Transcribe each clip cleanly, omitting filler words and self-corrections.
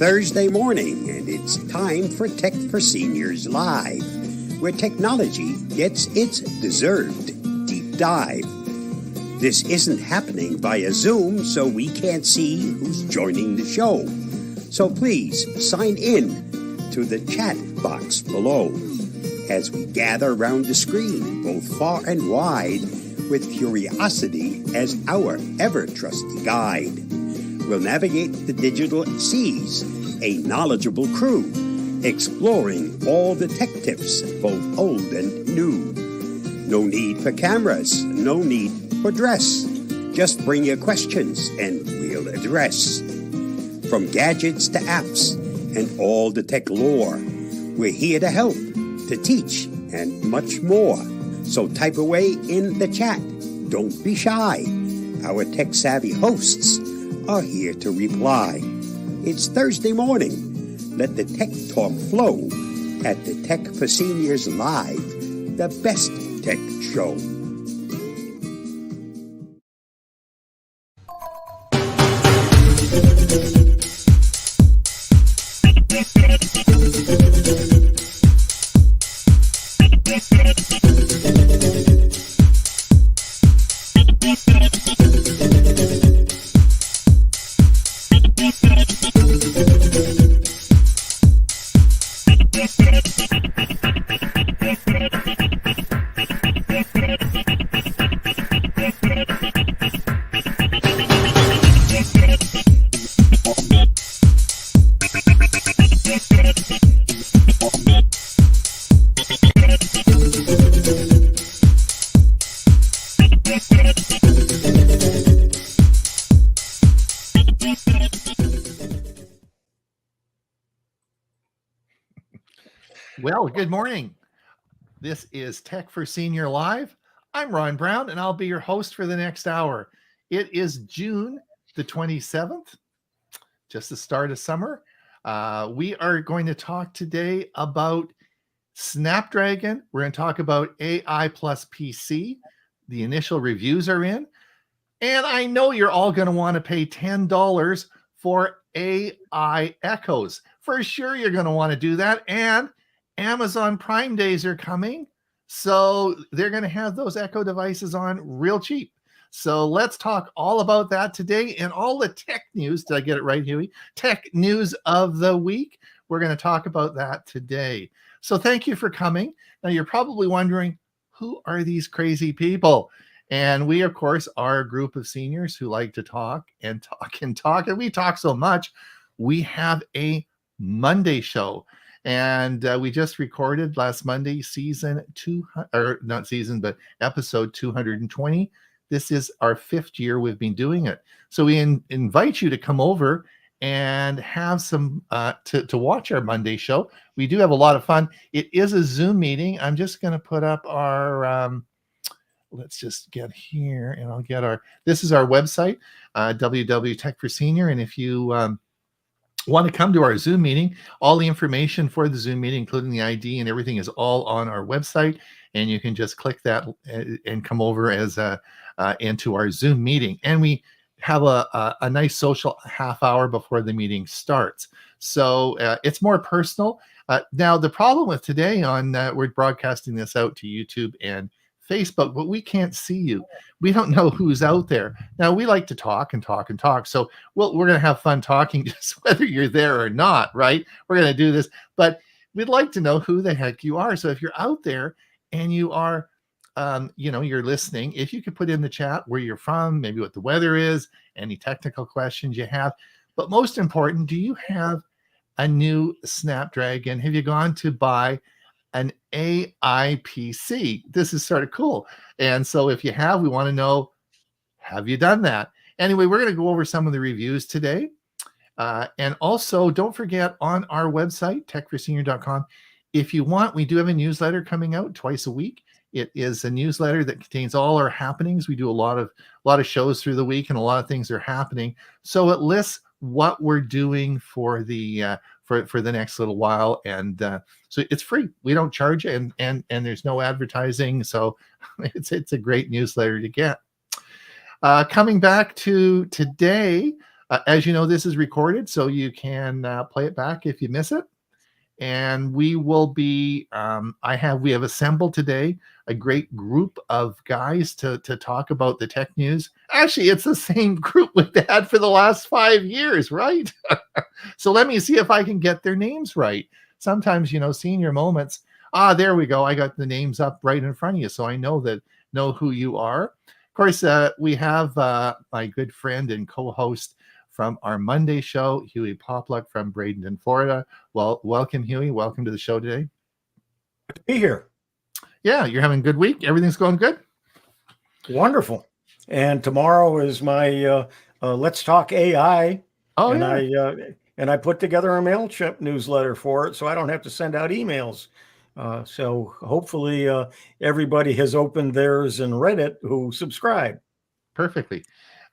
Thursday morning, and it's time for Tech for Seniors Live, where technology gets its deserved deep dive. This isn't happening via Zoom, so we can't see who's joining the show. So please sign in to the chat box below as we gather around the screen, both far and wide, with curiosity as our ever-trusty guide. We'll navigate the digital seas, a knowledgeable crew, exploring all the tech tips, both old and new. No need for cameras, no need for dress. Just bring your questions and we'll address. From gadgets to apps and all the tech lore, we're here to help, to teach, and much more. So type away in the chat. Don't be shy. Our tech-savvy hosts are here to reply. It's Thursday morning. Let the tech talk flow at the Tech for Seniors Live, the best tech show. Well, good morning. This is Tech for Senior Live. I'm Ron Brown, and I'll be your host for the next hour. It is June the 27th, just the start of summer. We are going to talk today about SnapDragon. We're going to talk about AI plus PC. The initial reviews are in. And I know you're all going to want to pay $10 for AI Echoes. For sure, you're going to want to do that. And Amazon Prime Days are coming, so they're going to have those Echo devices on real cheap. So let's talk all about that today and all the tech news. Did I get it right, Huey? Tech news of the week. We're going to talk about that today. So thank you for coming. Now, you're probably wondering, who are these crazy people? And we, of course, are a group of seniors who like to talk and talk and talk. And we talk so much, we have a Monday show. And we just recorded last Monday episode 220. This is our 5th year we've been doing it. So we invite you to come over and have some to watch our Monday show. We do have a lot of fun. It is a Zoom meeting. I'm just going to put up our let's just get here, and I'll get this is our website, www.tech for senior. And if you want to come to our Zoom meeting, all the information for the Zoom meeting, including the ID and everything, is all on our website, and you can just click that and come over as into our Zoom meeting. And we have a nice social half hour before the meeting starts, so it's more personal. Now, the problem with today we're broadcasting this out to YouTube and Facebook, but we can't see you. We don't know who's out there. Now, we like to talk and talk and talk. So we're going to have fun talking, just whether you're there or not, right? We're going to do this, but we'd like to know who the heck you are. So if you're out there and you are, you're listening, if you could put in the chat where you're from, maybe what the weather is, any technical questions you have. But most important, do you have a new SnapDragon? Have you gone to buy an AI PC? This is sort of cool. And so if you have, we want to know, have you done that? Anyway, we're going to go over some of the reviews today. And also, don't forget, on our website, techforsenior.com, if you want, we do have a newsletter coming out twice a week. It is a newsletter that contains all our happenings. We do a lot of shows through the week, and a lot of things are happening. So it lists what we're doing for the for the next little while, and so it's free. We don't charge you, and there's no advertising, so it's a great newsletter to get. Coming back to today, As you know, this is recorded, so you can play it back if you miss it. And we will be we have assembled today a great group of guys to talk about the tech news. Actually, it's the same group we've had for the last 5 years, right? So let me see if I can get their names right. Sometimes, senior moments. There we go. I got the names up right in front of you, so I know who you are. Of course, we have my good friend and co-host from our Monday show, Huey Popluck from Bradenton, Florida. Well, welcome, Huey. Welcome to the show today. Good to be here. Yeah, you're having a good week. Everything's going good? Wonderful. And tomorrow is my Let's Talk AI. Oh, and yeah. I put together a MailChimp newsletter for it, so I don't have to send out emails. So hopefully everybody has opened theirs and read it who subscribe. Perfectly.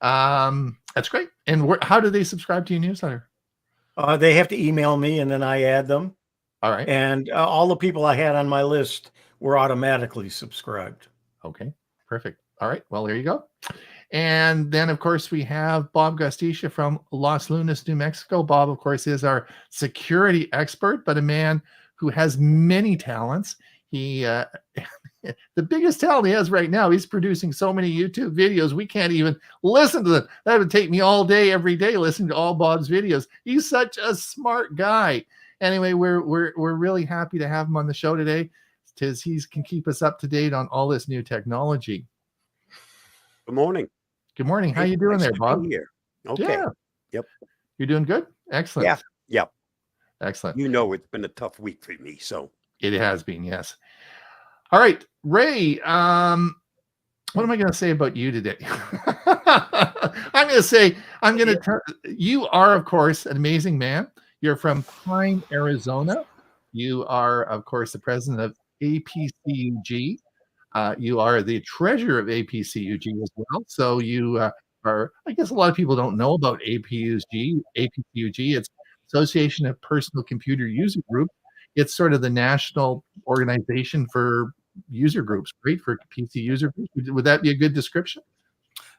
That's great. And how do they subscribe to your newsletter? They have to email me, and then I add them. All right. And all the people I had on my list were automatically subscribed. Okay, perfect. All right. Well, there you go. And then, of course, we have Bob Gustisha from Los Lunas, New Mexico. Bob, of course, is our security expert, but a man who has many talents. He, the biggest talent he has right now, he's producing so many YouTube videos, we can't even listen to them. That would take me all day, every day, listening to all Bob's videos. He's such a smart guy. Anyway, we're really happy to have him on the show today, because he can keep us up to date on all this new technology. Good morning. Good morning. How you doing there, Bob? Here. Okay. Yeah. Yep. You're doing good? Excellent. Yeah. Yep. Excellent. It's been a tough week for me, so. It has been, yes. All right, Ray, what am I going to say about you today? You are, of course, an amazing man. You're from Pine, Arizona. You are, of course, the president of APCUG. You are the treasurer of APCUG as well. So you are, I guess a lot of people don't know about APCUG. It's Association of Personal Computer User Group. It's sort of the national organization for user groups, right? For PC user groups. Would that be a good description?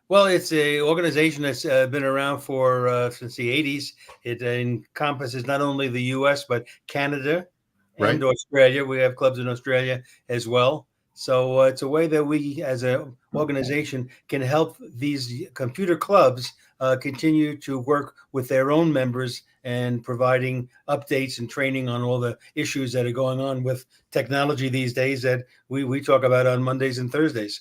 Well, it's an organization that's been around for since the 80s. It encompasses not only the U.S., but Canada and Australia. We have clubs in Australia as well. So it's a way that we, as an organization, can help these computer clubs continue to work with their own members and providing updates and training on all the issues that are going on with technology these days that we talk about on Mondays and Thursdays.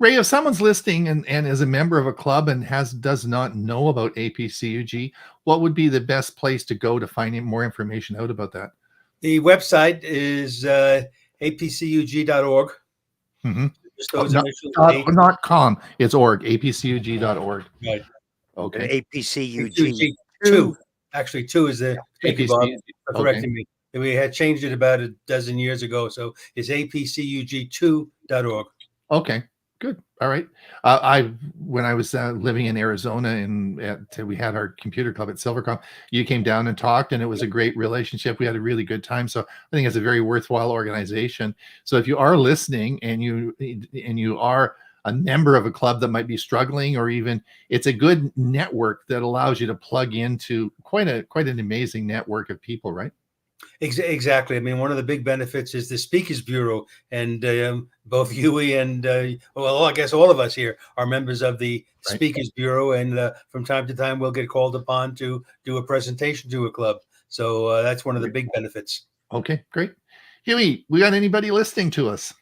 Ray, if someone's listening and is a member of a club and does not know about APCUG, what would be the best place to go to find more information out about that? The website is apcug.org. Mm-hmm. Not com. It's org. apcug.org. Right. Okay. APCUG 2. Actually, 2 is the APCUG. Bob for correcting me. We had changed it about a dozen years ago, so it's apcug2.org. Okay. Good. All right. When I was living in Arizona and we had our computer club at Silvercom, you came down and talked, and it was a great relationship. We had a really good time. So I think it's a very worthwhile organization. So if you are listening and you are a member of a club that might be struggling, or even it's a good network that allows you to plug into quite an amazing network of people, right? Exactly. I mean, one of the big benefits is the Speakers Bureau, and both Huey and I guess all of us here are members of the Speakers Bureau, and from time to time we'll get called upon to do a presentation to a club. So that's one of the big benefits. Okay, great. Huey, we got anybody listening to us?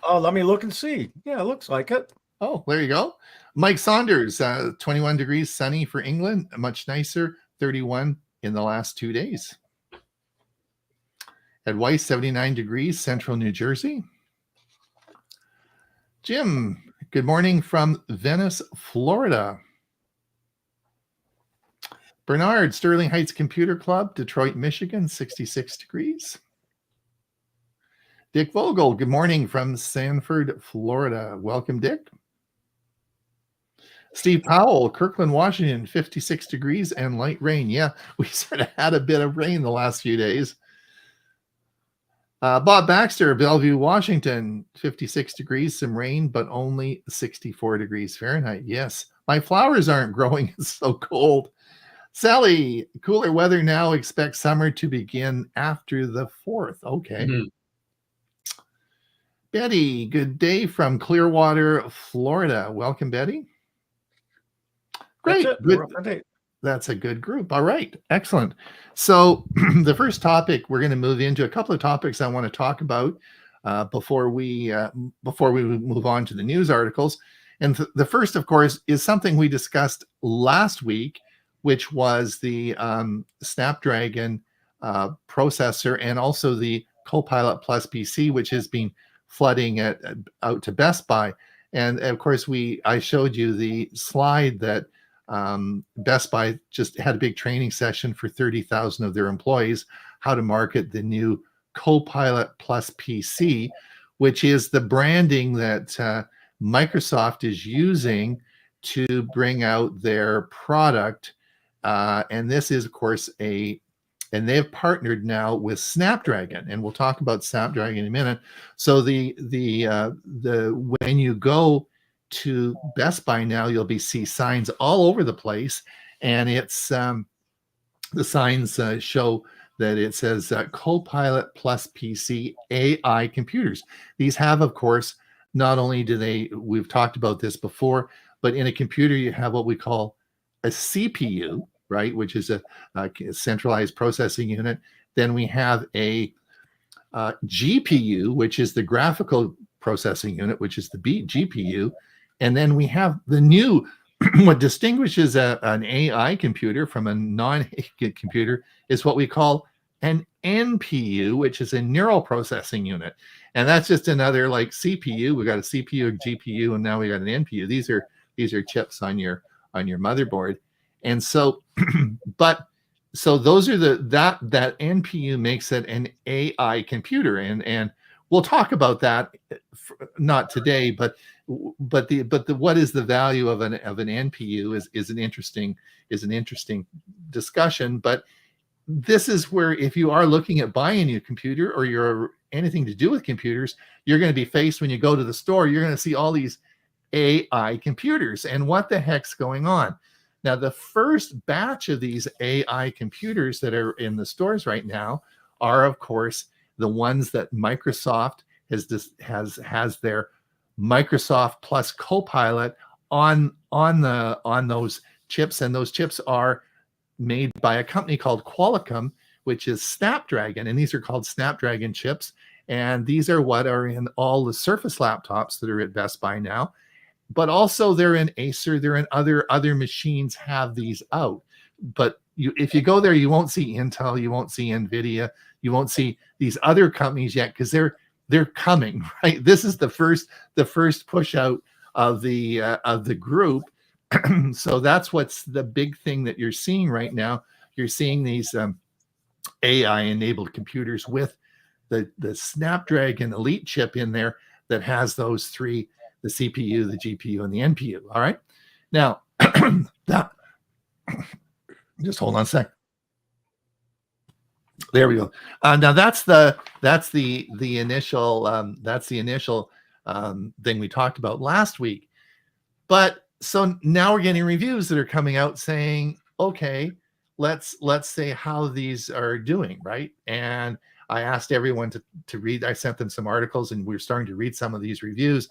Oh, let me look and see. Yeah, it looks like it. Oh, there you go. Mike Saunders, 21 degrees sunny for England, much nicer, 31 in the last 2 days. Ed Weiss, 79 degrees, central New Jersey. Jim, good morning from Venice, Florida. Bernard, Sterling Heights Computer Club, Detroit, Michigan, 66 degrees. Dick Vogel, good morning from Sanford, Florida. Welcome, Dick. Steve Powell, Kirkland, Washington, 56 degrees and light rain. Yeah, we sort of had a bit of rain the last few days. Bob Baxter, Bellevue, Washington, 56 degrees, some rain, but only 64 degrees Fahrenheit. Yes, my flowers aren't growing. It's so cold. Sally, cooler weather now. Expect summer to begin after the 4th. Okay. Mhm. Betty, good day from Clearwater, Florida. Welcome, Betty. Great. That's it. Good. We're up to date. That's a good group. All right. Excellent. So the first topic we're going to move into a couple of topics I want to talk about before we move on to the news articles. And the first, of course, is something we discussed last week, which was the SnapDragon processor and also the CoPilot Plus PC, which has been flooding out to Best Buy. And of course, I showed you the slide that Best Buy just had a big training session for 30,000 of their employees, how to market the new CoPilot Plus PC, which is the branding that Microsoft is using to bring out their product. And this is, of course, and they have partnered now with SnapDragon, and we'll talk about SnapDragon in a minute. So when you go to Best Buy now, you'll see signs all over the place, and it's the signs show that it says CoPilot Plus PC AI computers. These have, of course, not only we've talked about this before, but in a computer you have what we call a CPU, right, which is a centralized processing unit. Then we have a GPU, which is the graphical processing unit, which is the GPU. And then we have the new, what distinguishes an AI computer from a non-AI computer is what we call an NPU, which is a neural processing unit. And that's just another like CPU. We got a CPU, a GPU, and now we got an NPU. These are chips on your motherboard. And so, so those are that NPU makes it an AI computer, and we'll talk about that, not today, but what is the value of an NPU is an interesting discussion. But this is where, if you are looking at buying a new computer or you're anything to do with computers, you're going to be faced when you go to the store. You're going to see all these AI computers, and what the heck's going on? Now, the first batch of these AI computers that are in the stores right now are, of course, the ones that Microsoft has their Microsoft Plus Copilot on those chips, and those chips are made by a company called Qualcomm, which is Snapdragon, and these are called Snapdragon chips, and these are what are in all the Surface laptops that are at Best Buy now. But also they're in Acer, they're in other machines have these out. But if you go there, you won't see Intel, you won't see NVIDIA, you won't see these other companies yet, because they're coming, right? This is the first push out of the group. So that's what's the big thing that you're seeing right now. You're seeing these AI enabled computers with the Snapdragon Elite chip in there that has those three: the CPU, the GPU, and the NPU. All right. Now, just hold on a sec. There we go. Now that's the initial thing we talked about last week. But so now we're getting reviews that are coming out saying, okay, let's say how these are doing, right? And I asked everyone to read. I sent them some articles, and we're starting to read some of these reviews.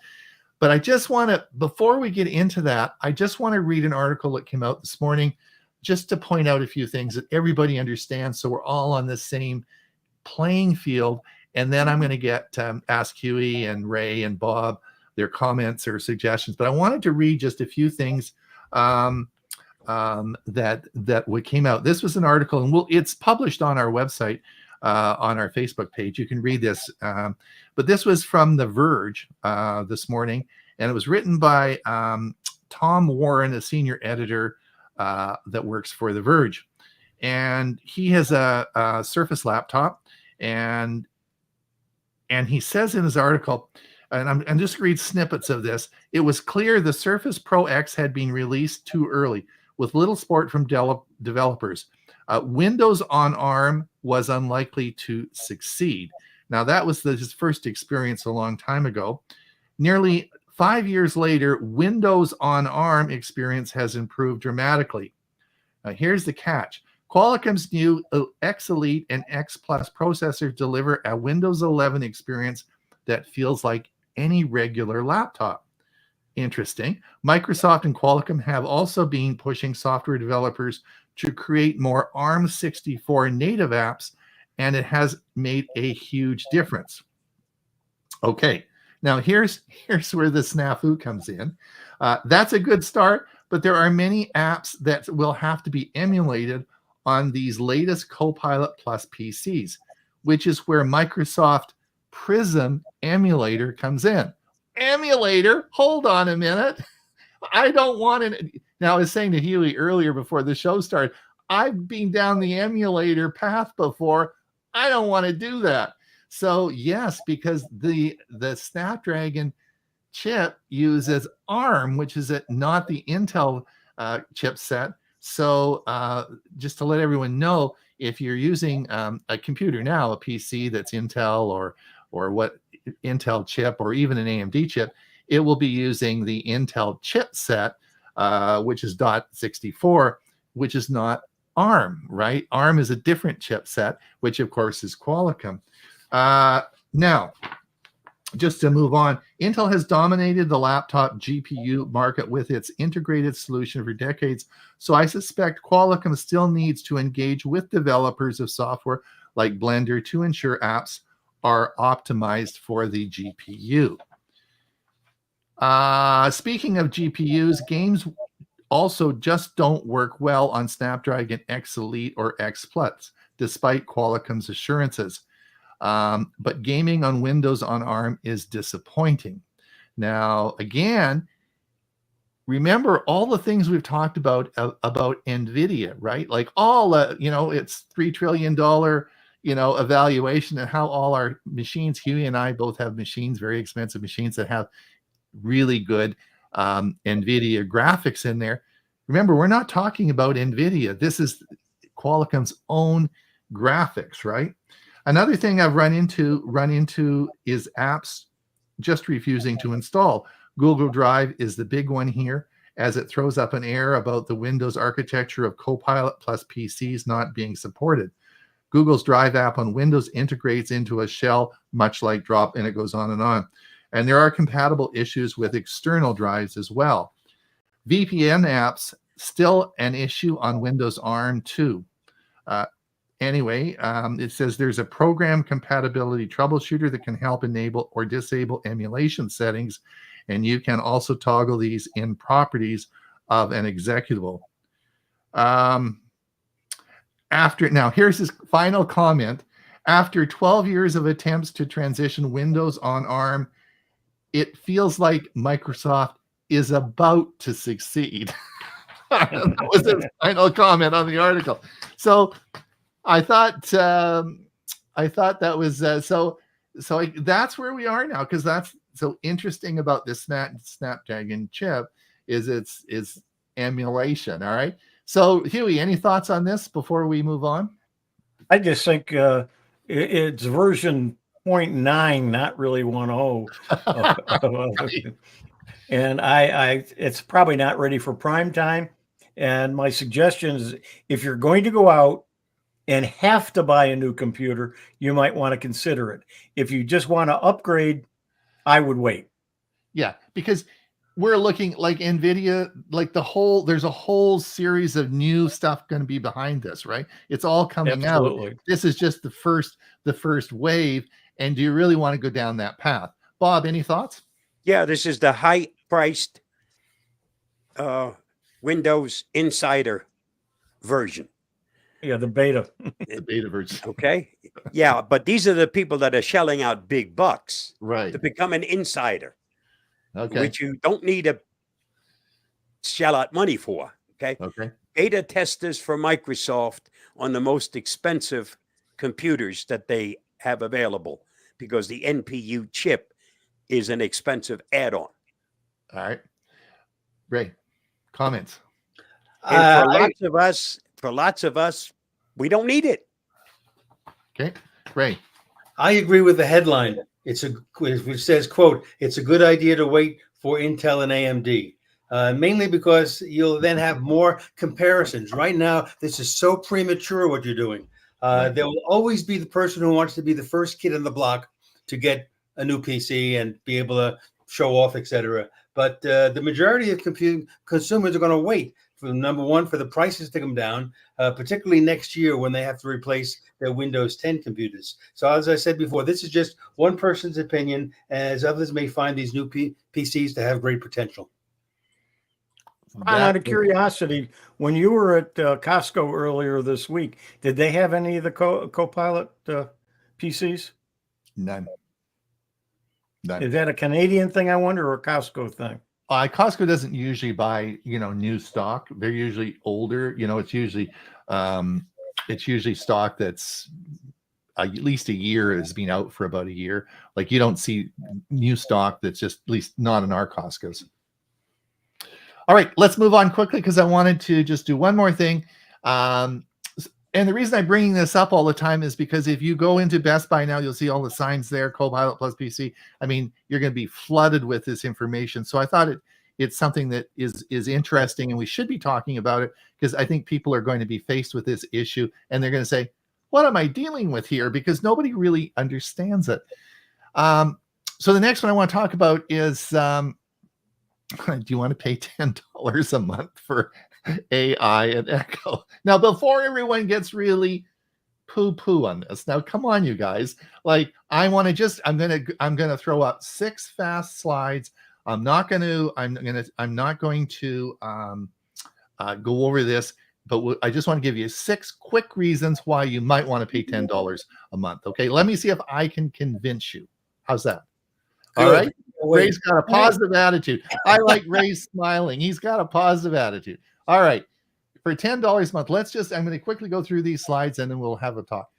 But I just want to, before we get into that, I just want to read an article that came out this morning, just to point out a few things that everybody understands, so we're all on the same playing field. And then I'm going to get ask Huey and Ray and Bob their comments or suggestions. But I wanted to read just a few things that came out. This was an article, and it's published on our website, on our Facebook page. You can read this. But this was from The Verge this morning, and it was written by Tom Warren, a senior editor that works for The Verge. And he has a Surface laptop, and he says in his article, and I'm just read snippets of this: it was clear the Surface Pro X had been released too early, with little support from developers. Windows on ARM was unlikely to succeed. Now, that was his first experience a long time ago. Nearly 5 years later, Windows on ARM experience has improved dramatically. Now, here's the catch. Qualcomm's new X Elite and X Plus processors deliver a Windows 11 experience that feels like any regular laptop. Interesting. Microsoft and Qualcomm have also been pushing software developers to create more ARM64 native apps, and it has made a huge difference. Okay, now here's where the snafu comes in. That's a good start, but there are many apps that will have to be emulated on these latest Copilot Plus PCs, which is where Microsoft Prism emulator comes in. Emulator? Hold on a minute. I don't want it. Now, I was saying to Huey earlier before the show started, I've been down the emulator path before. I don't want to do that. So yes, because the Snapdragon chip uses ARM, which is not the Intel chipset. So just to let everyone know, if you're using a computer now, a PC that's Intel or what Intel chip or even an AMD chip, it will be using the Intel chipset, which is .64, which is not ARM, right? ARM is a different chipset, which of course is Qualcomm. Now, just to move on, Intel has dominated the laptop GPU market with its integrated solution for decades. So I suspect Qualcomm still needs to engage with developers of software like Blender to ensure apps are optimized for the GPU. Speaking of GPUs, games also just don't work well on Snapdragon X Elite or X Plus, despite Qualcomm's assurances. But gaming on Windows on ARM is disappointing. Now, again, remember all the things we've talked about NVIDIA, right? Like all, it's $3 trillion, evaluation, and how all our machines, Huey and I both have machines, very expensive machines that have really good NVIDIA graphics in there. Remember, we're not talking about NVIDIA. This is Qualcomm's own graphics, right? Another thing I've run into is apps just refusing to install. Google Drive is the big one here, as it throws up an error about the Windows architecture of Copilot plus PCs not being supported. Google's Drive app on Windows integrates into a shell, much like Drop, and it goes on and on. And there are compatible issues with external drives as well. VPN apps, still an issue on Windows ARM too. Anyway, it says there's a program compatibility troubleshooter that can help enable or disable emulation settings, and you can also toggle these in properties of an executable. Now, here's his final comment. After 12 years of attempts to transition Windows on ARM, it feels like Microsoft is about to succeed. That was his final comment on the article. So I thought that was so that's where we are now, because that's so interesting about this Snapdragon chip is its emulation. All right. So Huey, any thoughts on this before we move on? I just think it's version 0.9, not really 1.0. And it's probably not ready for prime time. And my suggestion is, if you're going to go out and have to buy a new computer, you might want to consider it. If you just want to upgrade, I would wait. Yeah, because we're looking like NVIDIA, like there's a whole series of new stuff going to be behind this, right? It's all coming Absolutely. out. This is just the first wave. And do you really want to go down that path? Bob, any thoughts? Yeah, this is the high-priced Windows Insider version. Yeah, the beta. The beta version. Okay. Yeah, but these are the people that are shelling out big bucks to become an insider. Okay. Which you don't need to shell out money for. Okay. Beta testers for Microsoft on the most expensive computers that they have available, because the NPU chip is an expensive add-on. All right. Ray, comments. And for lots of us, we don't need it. Okay. Ray. I agree with the headline. Which says, quote, "It's a good idea to wait for Intel and AMD." Mainly because you'll then have more comparisons. Right now, this is so premature what you're doing. There will always be the person who wants to be the first kid on the block to get a new PC and be able to show off, etc. But the majority of consumers are going to wait for, number one, for the prices to come down, particularly next year when they have to replace their Windows 10 computers. So as I said before, this is just one person's opinion, as others may find these new PCs to have great potential. Out of curiosity, when you were at Costco earlier this week, did they have any of the CoPilot PCs? None. Is that a Canadian thing, I wonder, or a Costco thing? Costco doesn't usually buy, new stock. They're usually older. It's usually stock that's at least a year, has been out for about a year. Like, you don't see new stock that's just, at least not in our Costco's. All right, let's move on quickly because I wanted to just do one more thing. And the reason I'm bringing this up all the time is because if you go into Best Buy now, you'll see all the signs there, CoPilot plus PC. I mean, you're going to be flooded with this information. So I thought it's something that is interesting, and we should be talking about it because I think people are going to be faced with this issue, and they're going to say, what am I dealing with here? Because nobody really understands it. So the next one I want to talk about is, do you want to pay $10 a month for AI and Echo? Now, before everyone gets really poo-poo on this, now come on, you guys. Like, I'm going to throw up 6 fast slides. I'm not going to go over this, but I just want to give you 6 quick reasons why you might want to pay $10 a month. Okay, let me see if I can convince you. How's that? All right. Ray's got a positive attitude. I like Ray's smiling. He's got a positive attitude. All right. For $10 a month, I'm going to quickly go through these slides and then we'll have a talk.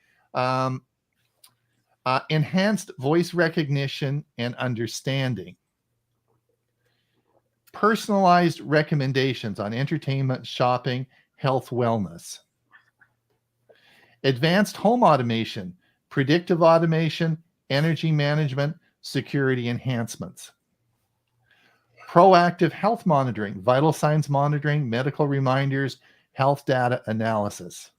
Enhanced voice recognition and understanding. Personalized recommendations on entertainment, shopping, health, wellness. Advanced home automation, predictive automation, energy management, security enhancements. Proactive health monitoring, vital signs monitoring, medical reminders, health data analysis.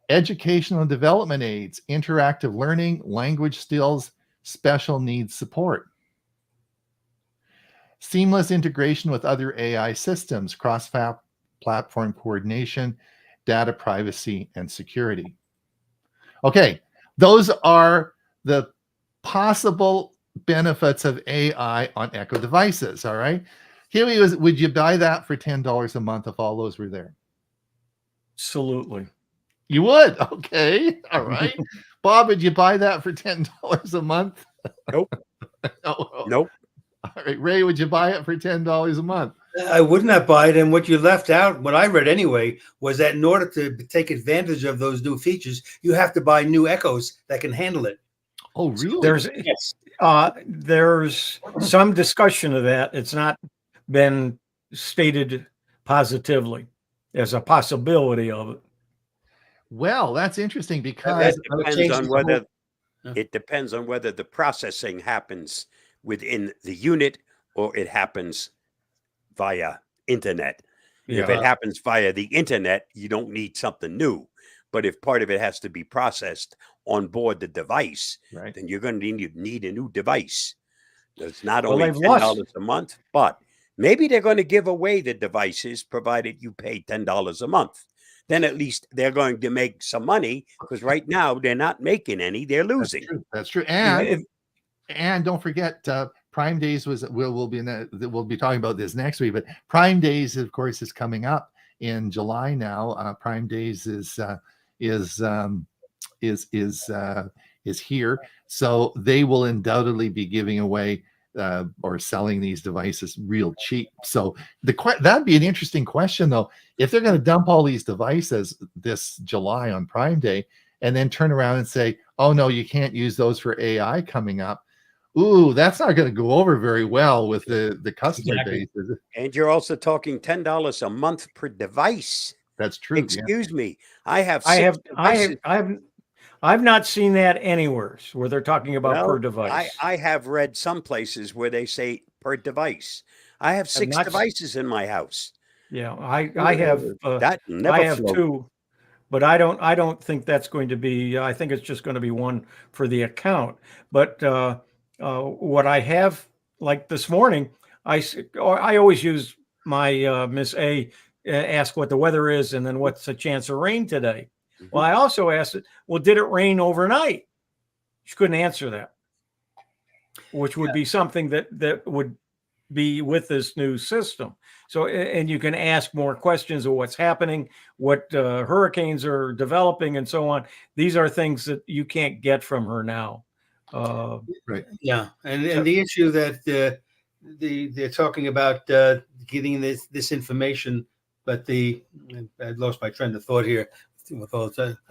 Educational and development aids, interactive learning, language skills, special needs support. Seamless integration with other AI systems, cross-platform coordination, data privacy, and security. Okay, those are the possible benefits of AI on Echo devices. All right. Huey, would you buy that for $10 a month if all those were there? Absolutely. You would? Okay. All right. Bob, would you buy that for $10 a month? Nope. No. Nope. All right. Ray, would you buy it for $10 a month? I would not buy it. And what you left out, what I read anyway, was that in order to take advantage of those new features, you have to buy new Echoes that can handle it. Oh, really? There's some discussion of that. It's not been stated positively. There's a possibility of it. Well, that's interesting because it depends on whether the processing happens within the unit or it happens via internet. Yeah. If it happens via the internet, you don't need something new. But if part of it has to be processed on board the device, right, then you're going to need a new device. It's not only $10 a month, but maybe they're going to give away the devices provided you pay $10 a month. Then at least they're going to make some money, because right now they're not making any; they're losing. That's true. And don't forget, Prime Days we'll be talking about this next week. But Prime Days, of course, is coming up in July now. Prime Days is here, so they will undoubtedly be giving away or selling these devices real cheap. So that'd be an interesting question, though, if they're going to dump all these devices this July on Prime Day and then turn around and say, oh no, you can't use those for AI coming up. Ooh, that's not going to go over very well with the customer base, is it? And you're also talking $10 a month per device. That's true. Excuse me. I have I've not seen that anywhere where they're talking about per Well, device. I have read some places where they say per device. I have I've 6 not. devices in my house. Yeah, I have. That I never have float. 2, but I don't think that's going to be. I think it's just going to be one for the account. But what I have, like this morning, I always use my Miss A, ask what the weather is and then what's the chance of rain today. Well, I also asked it, well, did it rain overnight? She couldn't answer that, which would be something that would be with this new system. So, and you can ask more questions of what's happening, what hurricanes are developing, and so on. These are things that you can't get from her now. Right. Yeah, and the issue that they're talking about getting this information, but I lost my train of thought here.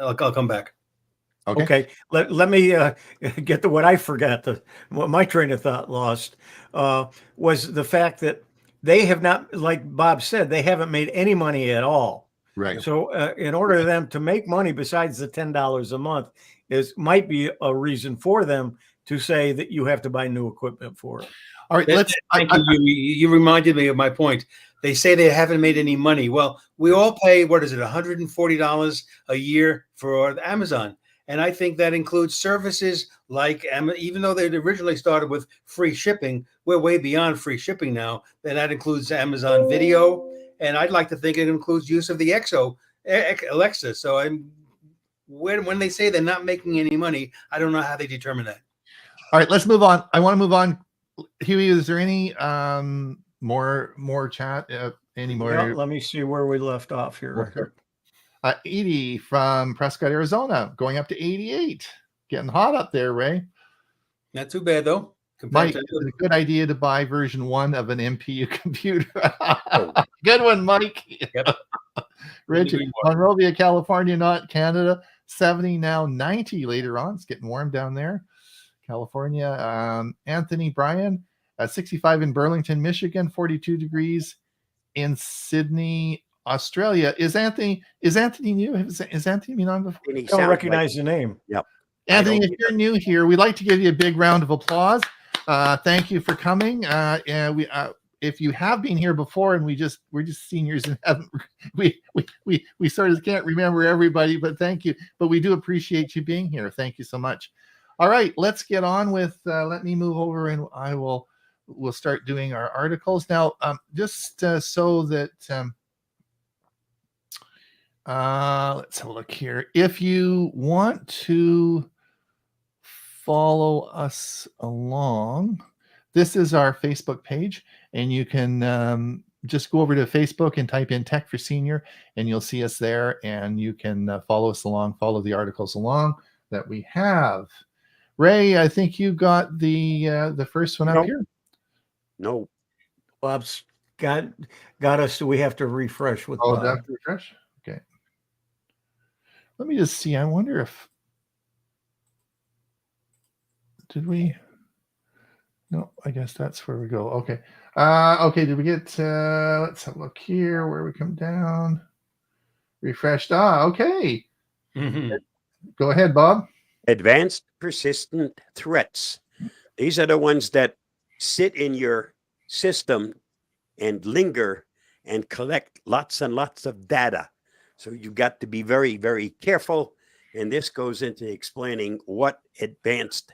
I'll come back. Okay. Let me get to what I forgot. What my train of thought lost was the fact that they have not, like Bob said, they haven't made any money at all. Right. So in order for them to make money besides the $10 a month might be a reason for them to say that you have to buy new equipment for it. All right. Thank you. You reminded me of my point. They say they haven't made any money. Well, we all pay, what is it, $140 a year for Amazon. And I think that includes services like, even though they originally started with free shipping, we're way beyond free shipping now. And that includes Amazon Video. And I'd like to think it includes use of the Alexa. So when they say they're not making any money, I don't know how they determine that. All right, let's move on. I want to move on. Huey, is there any more chat? Any more? Yeah, let me see where we left off here. 80 from Prescott, Arizona, going up to 88. Getting hot up there, Ray. Not too bad, though. Mike, it's a good idea to buy version 1 of an MPU computer. Good one, Mike. Yep. Richard, Monrovia, California, not Canada. 70 now, 90 later on. It's getting warm down there. California. Anthony Bryan, 65 in Burlington, Michigan, 42 degrees in Sydney, Australia. Is Anthony new? Is Anthony been on before? I don't recognize the name. Yep. Anthony, if you're new here, we'd like to give you a big round of applause. Thank you for coming. And if you have been here before, and we're just seniors and haven't we sort of can't remember everybody, but thank you. But we do appreciate you being here. Thank you so much. All right, let's get on with. Let me move over, and we'll start doing our articles now. Just so that. Let's have a look here. If you want to follow us along, this is our Facebook page, and you can just go over to Facebook and type in Tech for Senior, and you'll see us there, and you can follow us along, follow the articles along that we have. Ray, I think you got the first one up here. No. Bob's got us, so we have to refresh with Bob. Have to refresh? Okay. Let me just see. I wonder if did we? No, I guess that's where we go. Okay. Okay, did we get let's have a look here where we come down. Refreshed. Okay. Mm-hmm. Go ahead, Bob. Advanced persistent threats. These are the ones that sit in your system and linger and collect lots and lots of data. So you've got to be very, very careful. And this goes into explaining what advanced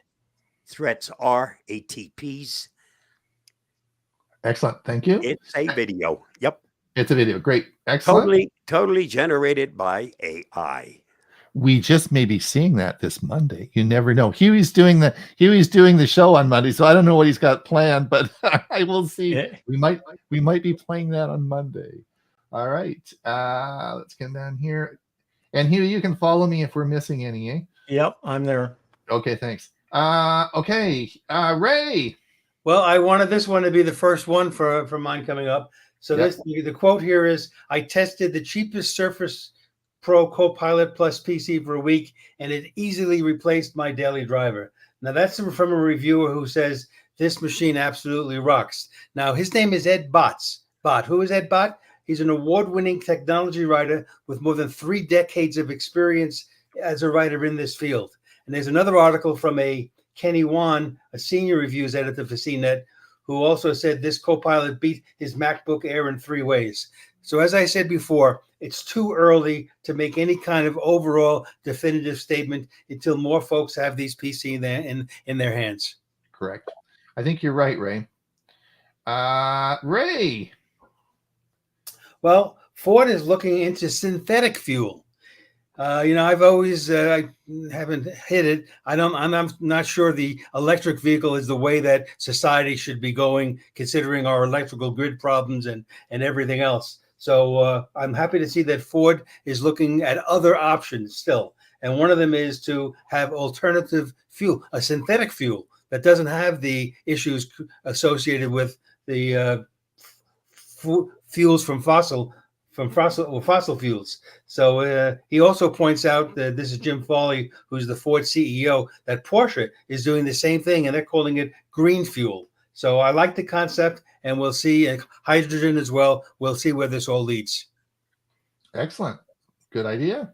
threats are, ATPs. Excellent. Thank you. It's a video. Yep. It's a video. Great. Excellent. Totally generated by AI. We just may be seeing that this Monday. You never know. Huey's doing the show on Monday, so I don't know what he's got planned, but I will see. Yeah. We might be playing that on Monday. All right. Let's get down here. And Huey, you can follow me if we're missing any, eh? Yep, I'm there. Okay, thanks. Okay. Ray. Well, I wanted this one to be the first one for mine coming up. So Yep. the quote here is, I tested the cheapest Surface Pro CoPilot Plus PC for a week, and it easily replaced my daily driver. Now, that's from a reviewer who says this machine absolutely rocks. Now, his name is Ed Botts. Who is Ed Bott? He's an award-winning technology writer with more than 3 decades of experience as a writer in this field. And there's another article from a Kenny Wan, a senior reviews editor for CNET, who also said this Copilot beat his MacBook Air in 3 ways. So as I said before, it's too early to make any kind of overall definitive statement until more folks have these PC in their hands. Correct. I think you're right, Ray. Ray. Well, Ford is looking into synthetic fuel. I've always I haven't hit it. I'm not sure the electric vehicle is the way that society should be going, considering our electrical grid problems and everything else. So I'm happy to see that Ford is looking at other options still. And one of them is to have alternative fuel, a synthetic fuel that doesn't have the issues associated with the fuels from fossil fuels. So he also points out that this is Jim Farley, who's the Ford CEO, that Porsche is doing the same thing, and they're calling it green fuel. So I like the concept, and we'll see hydrogen as well. We'll see where this all leads. Excellent. Good idea.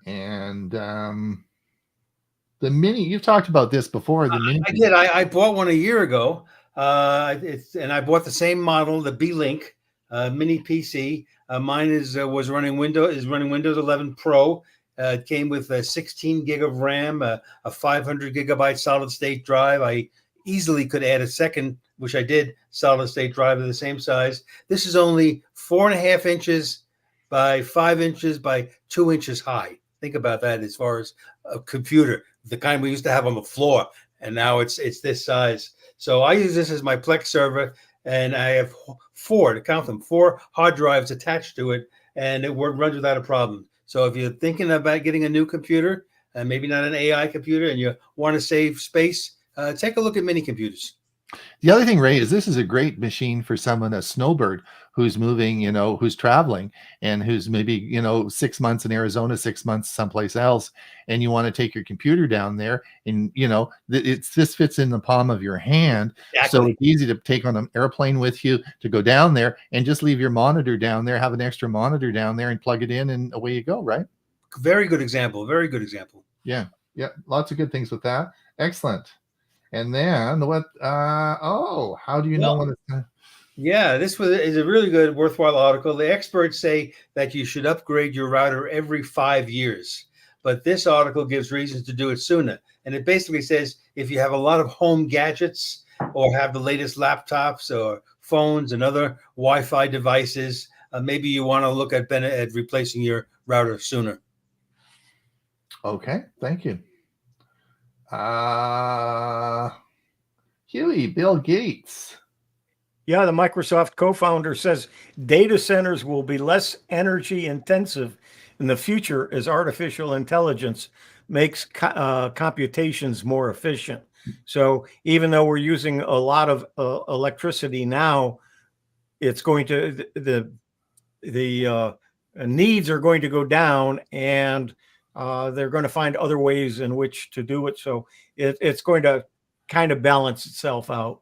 And the Mini, you've talked about this before. The Mini. I did. I bought one a year ago. And I bought the same model, the B-Link Mini PC. Mine is running Windows 11 Pro. It came with a 16 gig of RAM, a 500 gigabyte solid state drive. I easily could add a second, which I did, solid state drive of the same size. This is only 4.5 inches by 5 inches by 2 inches high. Think about that as far as a computer, the kind we used to have on the floor, and now it's this size. So I use this as my Plex server, and I have 4 hard drives attached to it, and it runs without a problem. So if you're thinking about getting a new computer, and maybe not an AI computer, and you want to save space, take a look at mini computers. The other thing, Ray, is this is a great machine for someone, a snowbird who's moving, who's traveling and who's maybe, 6 months in Arizona, 6 months someplace else. And you want to take your computer down there and, this fits in the palm of your hand. Exactly. So it's easy to take on an airplane with you to go down there and just leave your monitor down there, have an extra monitor down there and plug it in and away you go. Right. Very good example. Very good example. Yeah. Yeah. Lots of good things with that. Excellent. And then what? How do you know when it's? Yeah, this is a really good, worthwhile article. The experts say that you should upgrade your router every 5 years, but this article gives reasons to do it sooner. And it basically says if you have a lot of home gadgets or have the latest laptops or phones and other Wi-Fi devices, maybe you want to look at replacing your router sooner. Okay, thank you. Huey, Bill Gates. Yeah, the Microsoft co-founder says data centers will be less energy intensive in the future as artificial intelligence makes computations more efficient. So even though we're using a lot of electricity now, it's going to the needs are going to go down, and they're going to find other ways in which to do it. So it's going to kind of balance itself out.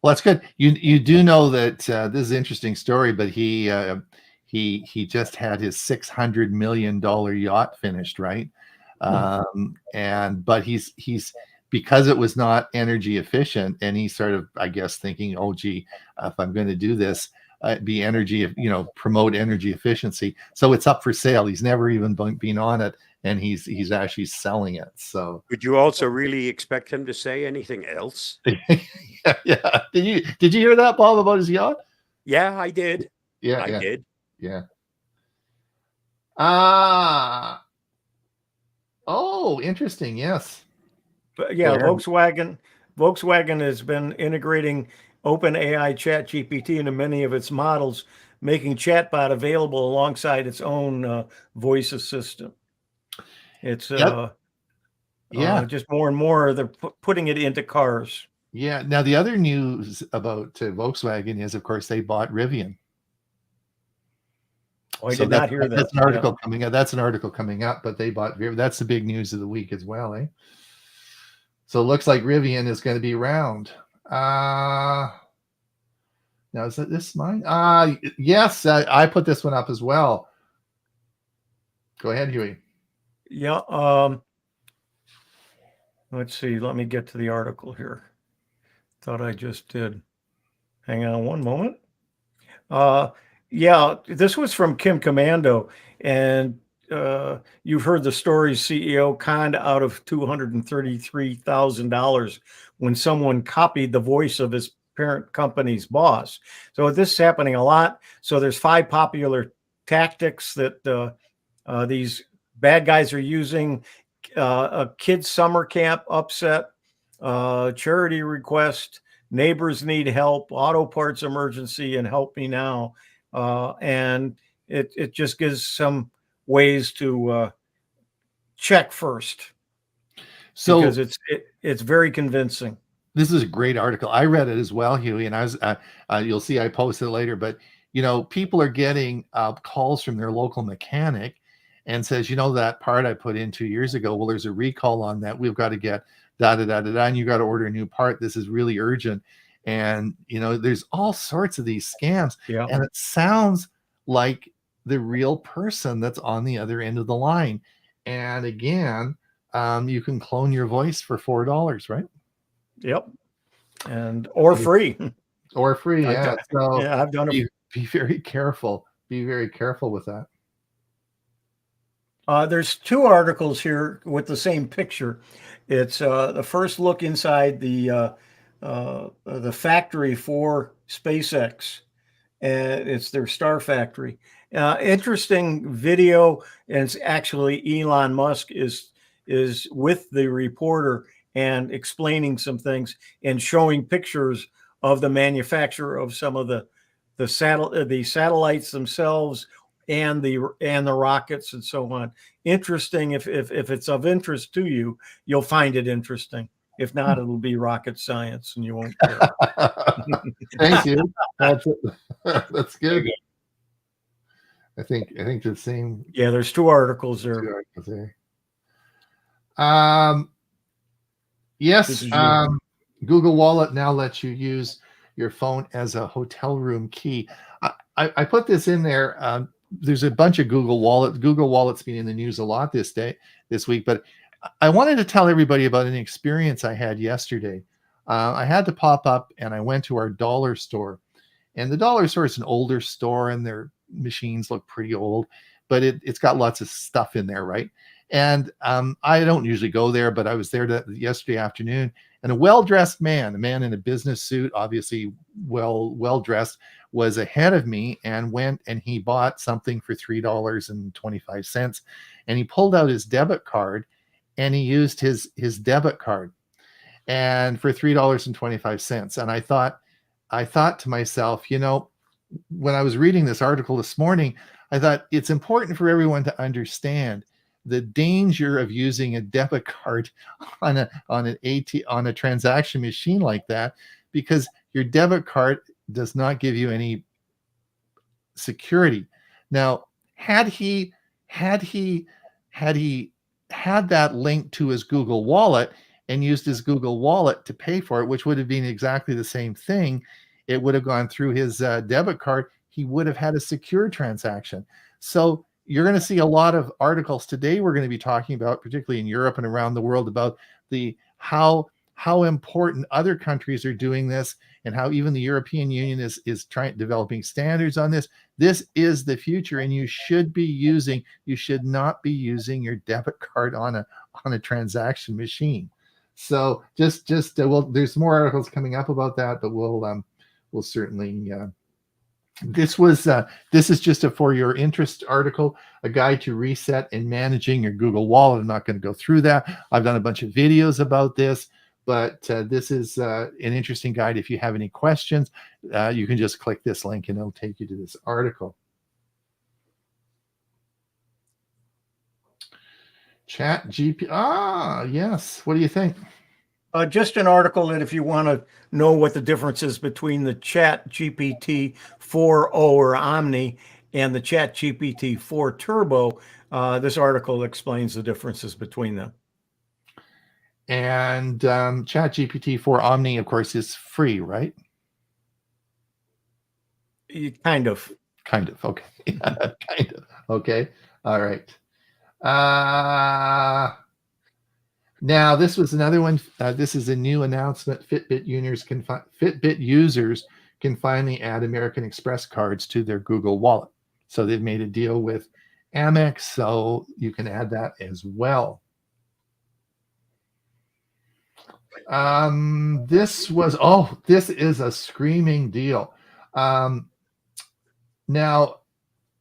Well, that's good. You do know that this is an interesting story, but he just had his $600 million yacht finished, right? But he's because it was not energy efficient, and he sort of, I guess, thinking, oh, gee, if I'm going to do this, be energy, promote energy efficiency. So it's up for sale. He's never even been on it, and he's actually selling it. So would you also really expect him to say anything else? Yeah. Did you hear that, Bob, about his yacht? Yeah, I did. Yeah, I did. Yeah. Oh, interesting. Yes. But yeah, Volkswagen has been integrating OpenAI ChatGPT into many of its models, making Chatbot available alongside its own voice assistant. It's just more and more they're putting it into cars. Yeah. Now the other news about Volkswagen is, of course, they bought Rivian. Oh, I did not hear that. That's an article coming up. That's an article coming up, but they bought Rivian. That's the big news of the week as well, eh? So it looks like Rivian is going to be around. Now is this mine? Yes, I put this one up as well. Go ahead, Huey. Yeah. Let's see. Let me get to the article here. Thought I just did. Hang on one moment. Yeah, this was from Kim Commando, and you've heard the story. CEO conned out of $233,000 when someone copied the voice of his parent company's boss. So this is happening a lot. So there's 5 popular tactics that these bad guys are using: a kid's summer camp upset, charity request, neighbors need help, auto parts emergency, and help me now. And it just gives some ways to check first, So because it's very convincing. this is a great article. I read it as well, Huey, and I was you'll see I posted it later. But people are getting calls from their local mechanic and says, that part I put in 2 years ago, well, there's a recall on that. We've got to get da da da da da, and you got to order a new part. This is really urgent. And there's all sorts of these scams, Yeah. and it sounds like the real person that's on the other end of the line. And again, you can clone your voice for $4, right? Yep. Or free. Or free, yeah. So yeah, I've done it. be very careful. Be very careful with that. There's 2 articles here with the same picture. It's the first look inside the factory for SpaceX, and it's their Star Factory. Interesting video, and it's actually Elon Musk is with the reporter and explaining some things and showing pictures of the manufacturer of some of the satellites themselves, and the rockets and so on. Interesting. If it's of interest to you, you'll find it interesting. If not, it'll be rocket science and you won't care. Thank you. That's good. I think the same. Yeah, there's 2 articles there. Yes. Google Wallet now lets you use your phone as a hotel room key. I put this in there. There's a bunch of Google Wallet. Google Wallet's been in the news a lot this week, but I wanted to tell everybody about an experience I had yesterday. I had to pop up and I went to our dollar store, and the dollar store is an older store and their machines look pretty old, but it's got lots of stuff in there, right? And I don't usually go there, but I was there yesterday afternoon, and a well-dressed man, a man in a business suit, obviously well-dressed, was ahead of me and went and he bought something for $3.25, and he pulled out his debit card and he used his debit card and for $3.25. And I thought to myself, when I was reading this article this morning, I thought it's important for everyone to understand the danger of using a debit card on a transaction machine like that, because your debit card does not give you any security. Now, had he had that linked to his Google Wallet and used his Google Wallet to pay for it, which would have been exactly the same thing, it would have gone through his debit card. He would have had a secure transaction. So you're going to see a lot of articles today. We're going to be talking about, particularly in Europe and around the world, about how important other countries are doing this, and how even the European Union is developing standards on this. This is the future, and you should not be using your debit card on a transaction machine. So well, there's more articles coming up about that, but we'll certainly. This is just a for your interest article, a guide to reset and managing your Google Wallet. I'm not going to go through that. I've done a bunch of videos about this, but this is an interesting guide. If you have any questions, you can just click this link and it'll take you to this article. ChatGPT. Yes. What do you think? Just an article that if you want to know what the difference is between the ChatGPT 4o or Omni and the ChatGPT 4 Turbo, this article explains the differences between them. And ChatGPT 4 Omni, of course, is free, right? Kind of. Okay. Kind of. Okay. All right. Now, this was another one. This is a new announcement. Fitbit users can finally add American Express cards to their Google Wallet. So they've made a deal with Amex, so you can add that as well. This is a screaming deal. Now,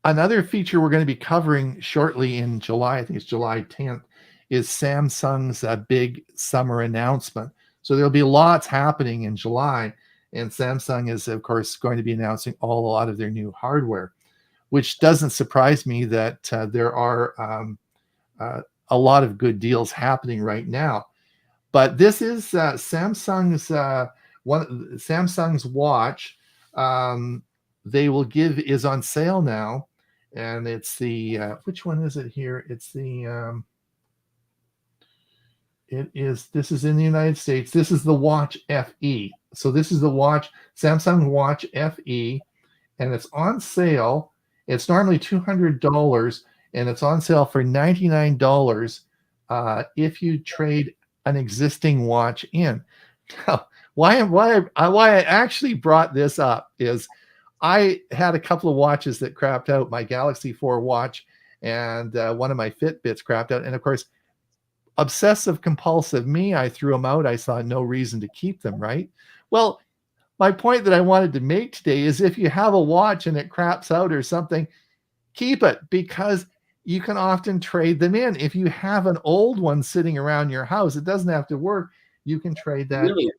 another feature we're going to be covering shortly in July, I think it's July 10th, is Samsung's big summer announcement. So there'll be lots happening in July, and Samsung is, of course, going to be announcing a lot of their new hardware, which doesn't surprise me that there are a lot of good deals happening right now. But this is Samsung's Samsung's watch. They will give is on sale now, and it's the which one is it here? It's the this is in the United States. This is the Watch FE. So this is the watch, Samsung Watch FE, and it's on sale. It's normally $200, and it's on sale for $99 if you trade an existing watch in. Now, why I actually brought this up is I had a couple of watches that crapped out. My Galaxy 4 watch and one of my Fitbits crapped out, and of course, obsessive compulsive me, I threw them out. I saw no reason to keep them, right? Well, my point that I wanted to make today is if you have a watch and it craps out or something, keep it, because you can often trade them in. If you have an old one sitting around your house, it doesn't have to work. You can trade that in,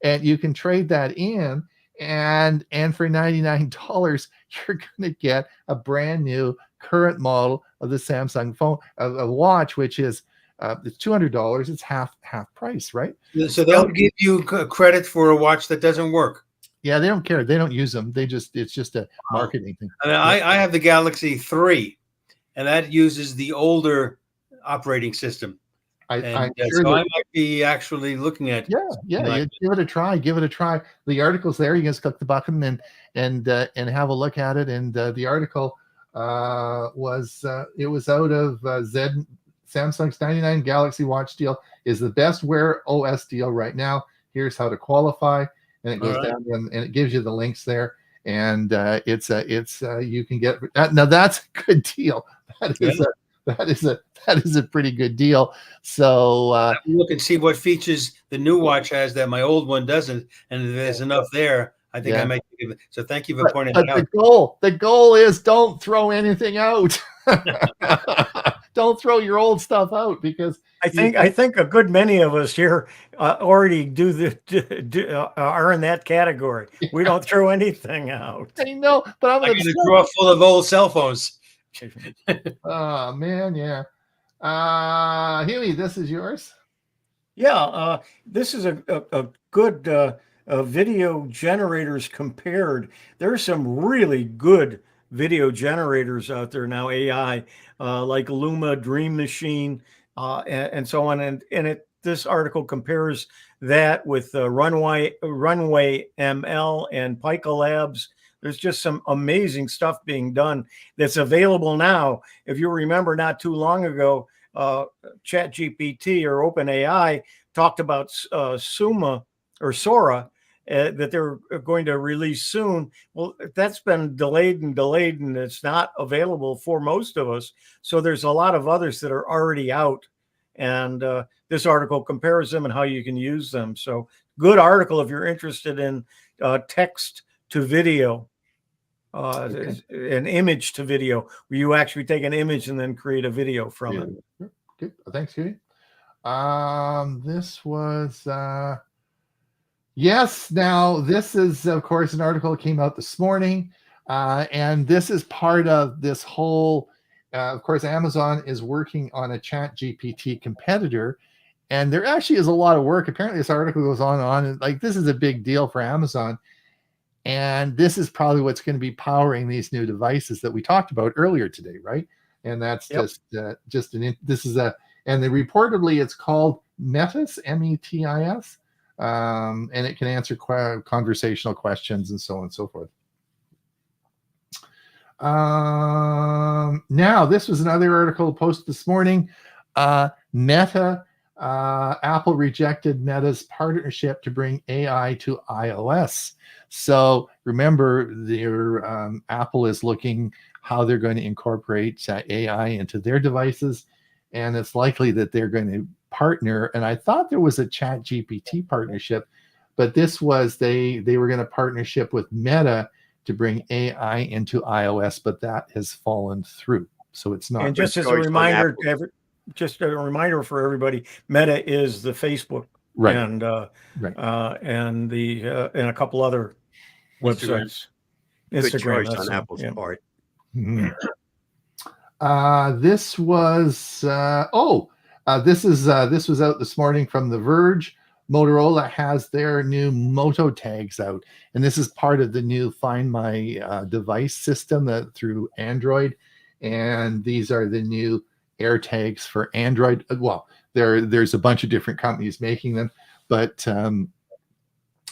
and you can trade that in, and for $99, you're going to get a brand new current model of the Samsung phone, a watch, which is it's $200. It's half price, right? So they'll give you credit for a watch that doesn't work. Yeah, they don't care. They don't use them. It's just a marketing thing. I mean, I have the Galaxy 3, and that uses the older operating system. So I might be actually looking at. Yeah. Give it a try. Give it a try. The article's there. You just click the button and have a look at it. And the article was out of Samsung's 99 Galaxy Watch deal is the best Wear OS deal right now. Here's how to qualify, and it goes down and it gives you the links there. And you can get now. That's a good deal. That is a pretty good deal. So look and see what features the new watch has that my old one doesn't, and if there's enough there, I think I might give it. So thank you for pointing it out. The goal is don't throw anything out. Don't throw your old stuff out, because I think a good many of us here already are in that category. We don't throw anything out. I know, but I'm going to drawer full of old cell phones. Oh man, yeah. Huey, this is yours. Yeah, this is a good video generators compared. There's some really good video generators out there now, AI, like Luma, Dream Machine, and so on. And this article compares that with Runway ML and Pica Labs. There's just some amazing stuff being done that's available now. If you remember, not too long ago, ChatGPT or OpenAI talked about Sora, that they're going to release soon. Well, that's been delayed, and it's not available for most of us. So there's a lot of others that are already out, and this article compares them and how you can use them. So good article if you're interested in text to video, an image to video, where you actually take an image and then create a video from it. Good. Thanks, Huey. This was yes. Now, this is, of course, an article that came out this morning, and this is part of this whole. Of course, Amazon is working on a ChatGPT competitor, and there actually is a lot of work. Apparently, this article goes on and like this is a big deal for Amazon, and this is probably what's going to be powering these new devices that we talked about earlier today, right? And that's and reportedly it's called Metis, METIS. And it can answer conversational questions and so on and so forth. Now, this was another article posted this morning. Meta, Apple rejected Meta's partnership to bring AI to iOS. So remember, Apple is looking how they're going to incorporate AI into their devices, and it's likely that they're going to partner. And I thought there was a ChatGPT partnership, but this was they were going to partnership with Meta to bring AI into iOS, but that has fallen through. So it's not. And just as a reminder, just a reminder for everybody, Meta is the Facebook, right, and and a couple other websites. Good Instagram, choice on Apple's part. Mm-hmm. This was this was out this morning from The Verge. Motorola has their new Moto tags out, and this is part of the new Find My Device system through Android. And these are the new AirTags for Android. Well, there's a bunch of different companies making them, but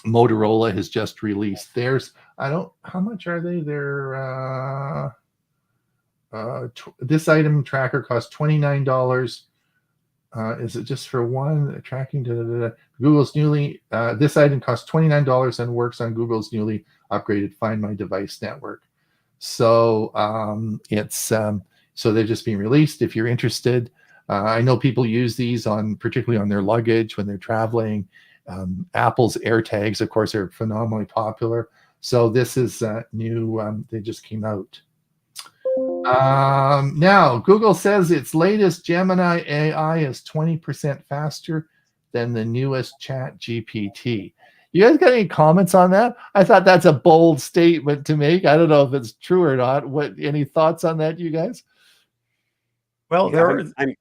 Motorola has just released theirs. How much are they? They're this item tracker costs $29. Is it just for one tracking? Google's newly this item costs $29 and works on Google's newly upgraded Find My Device network. So so they're just being released. If you're interested, I know people use these particularly on their luggage when they're traveling. Apple's AirTags, of course, are phenomenally popular. So this is new. They just came out. Now, Google says its latest Gemini AI is 20% faster than the newest ChatGPT. You guys got any comments on that? I thought that's a bold statement to make. I don't know if it's true or not. Any thoughts on that, you guys? Well,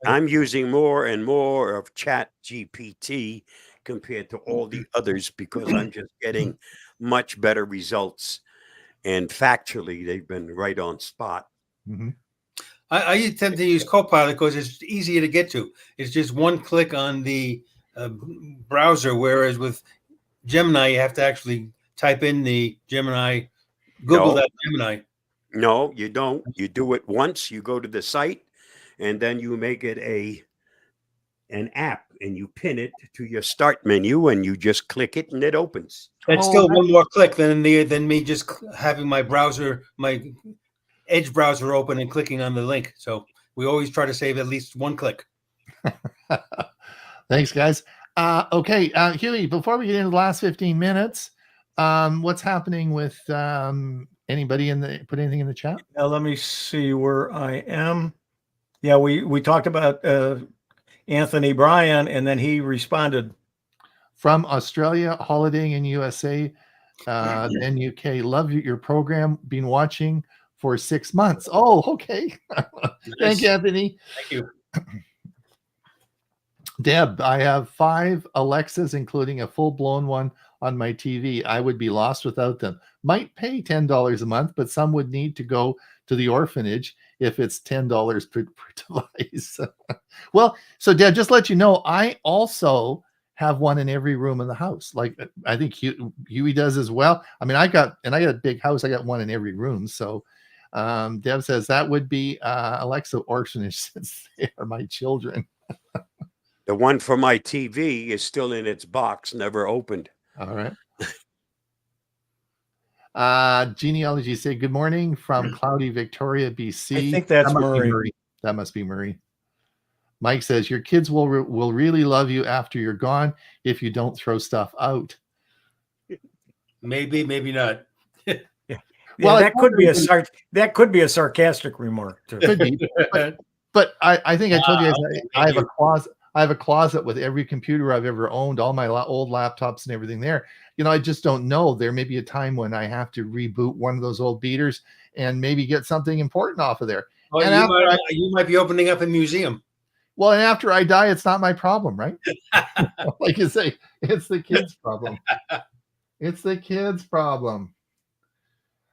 I'm using more and more of ChatGPT compared to all the others because I'm just getting much better results. And factually, they've been right on spot. Mm-hmm. I tend to use CoPilot because it's easier to get to. It's just one click on the browser, whereas with Gemini, you have to actually type in the Gemini, Google.Gemini. No, you don't. You do it once. You go to the site, and then you make it an app, and you pin it to your start menu, and you just click it, and it opens. That's still one more click than me just having my browser, my Edge browser open and clicking on the link. So we always try to save at least one click. Thanks, guys. Okay, Huey, before we get into the last 15 minutes, what's happening with anybody put anything in the chat? Now, let me see where I am. Yeah, we talked about Anthony Bryan, and then he responded. From Australia, holidaying in USA, then UK. Love your program. Been watching for 6 months. Oh, okay. Thank you, Anthony. Thank you. Deb, I have 5 Alexas, including a full-blown one on my TV. I would be lost without them. Might pay $10 a month, but some would need to go to the orphanage if it's $10 per device. Well, so Deb, just let you know, I also have one in every room in the house. Like I think Huey does as well. I mean, I got a big house. I got one in every room. So Deb says that would be Alexa orphanage since they are my children. The one for my TV is still in its box, never opened. All right. Genealogy say good morning from cloudy Victoria, BC. I think that's Murray. That must be Murray. Mike says your kids will really love you after you're gone if you don't throw stuff out. Maybe not. Well, that could be a sarcastic remark too. Could be, but I think I told you guys I have a closet. I have a closet with every computer I've ever owned, all my old laptops and everything there. You know, I just don't know. There may be a time when I have to reboot one of those old beaters and maybe get something important off of there. Well, you might be opening up a museum. Well, and after I die, it's not my problem, right? Like you say, it's the kids' problem. It's the kids' problem.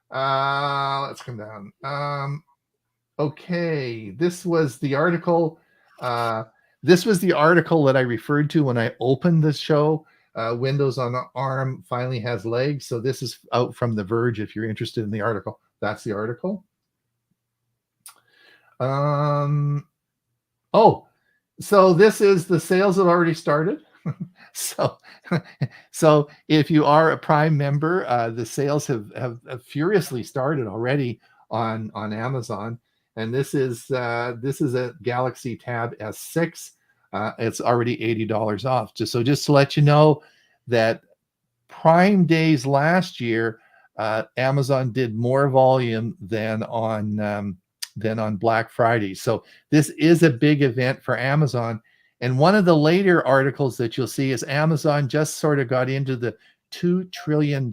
Let's come down. Okay, this was the article. This was the article that I referred to when I opened the show. Windows on ARM finally has legs. So this is out from The Verge. If you're interested in the article, that's the article. Oh, so this is the sales have already started. So, so if you are a Prime member, the sales have furiously started already on Amazon, and this is a Galaxy Tab S6. It's already $80 off. Just to let you know that Prime days last year, Amazon did more volume than on Black Friday. So this is a big event for Amazon. And one of the later articles that you'll see is Amazon just sort of got into the $2 trillion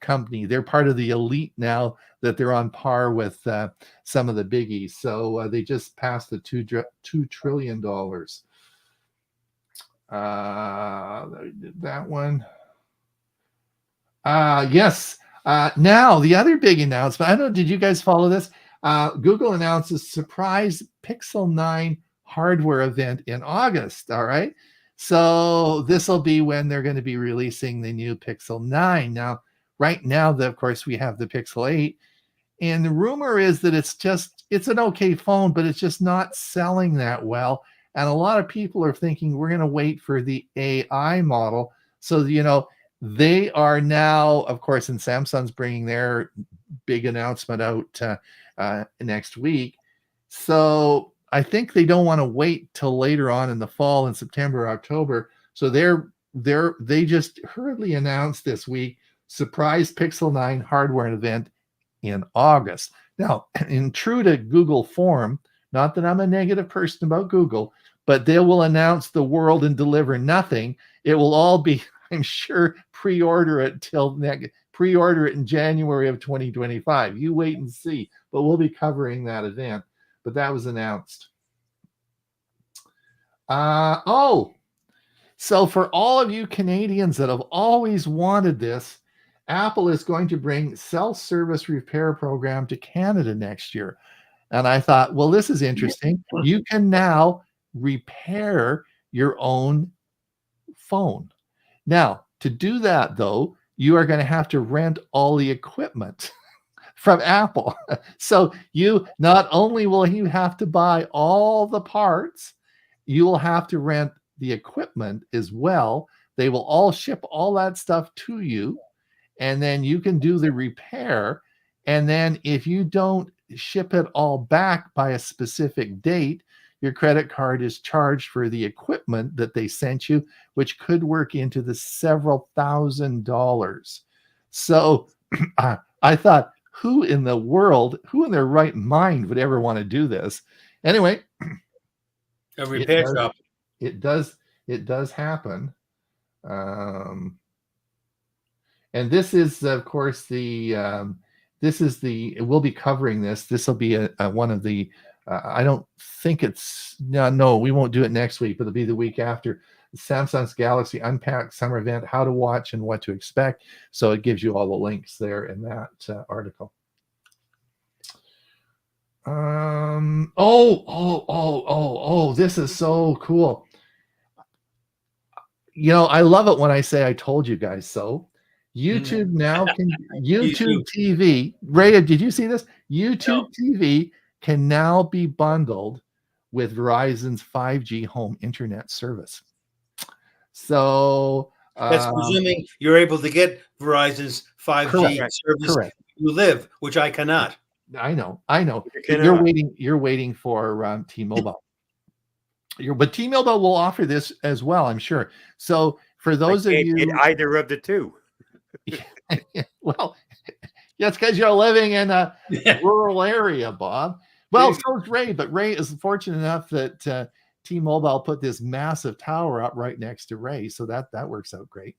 company. They're part of the elite now, that they're on par with some of the biggies. So they just passed the $2 trillion. That one. Yes. Now, the other big announcement, I don't know, did you guys follow this? Google announces surprise Pixel 9 hardware event in August. All right. So this will be when they're going to be releasing the new Pixel 9. Now, right now, of course, we have the Pixel 8. And the rumor is that it's an okay phone, but it's just not selling that well. And a lot of people are thinking we're going to wait for the AI model. So, they are now, of course, and Samsung's bringing their big announcement out next week. So I think they don't want to wait till later on in the fall, in September, October. So they just hurriedly announced this week surprise Pixel 9 hardware event in August. Now, in true to Google form, not that I'm a negative person about Google, but they will announce the world and deliver nothing. It will all be, I'm sure, pre-order it in January of 2025. You wait and see, but we'll be covering that event. But that was announced. So for all of you Canadians that have always wanted this, Apple is going to bring self-service repair program to Canada next year. And I thought, well, this is interesting. You can now repair your own phone. Now, to do that, though, you are going to have to rent all the equipment from Apple. So you not only will you have to buy all the parts, you will have to rent the equipment as well. They will all ship all that stuff to you, and then you can do the repair. And then if you don't ship it all back by a specific date, your credit card is charged for the equipment that they sent you, which could work into the several $1,000s. So I thought, who in their right mind would ever want to do this? Anyway, a repair shop. It does happen. And this is, of course, we'll be covering this. This will be one of the, I don't think no, we won't do it next week, but it'll be the week after. Samsung's Galaxy Unpacked Summer Event, how to watch and what to expect. So it gives you all the links there in that article. This is so cool. I love it when I say I told you guys so. YouTube now can YouTube TV. Ray, did you see this? YouTube TV can now be bundled with Verizon's 5G home internet service. So that's presuming you're able to get Verizon's 5G service where you live, which I cannot. I know. You're waiting for T-Mobile. But T-Mobile will offer this as well, I'm sure. So for those of you, either of the two. Well, that's because you're living in a rural area, Bob. Well, so is Ray, but Ray is fortunate enough that T-Mobile put this massive tower up right next to Ray, so that works out great.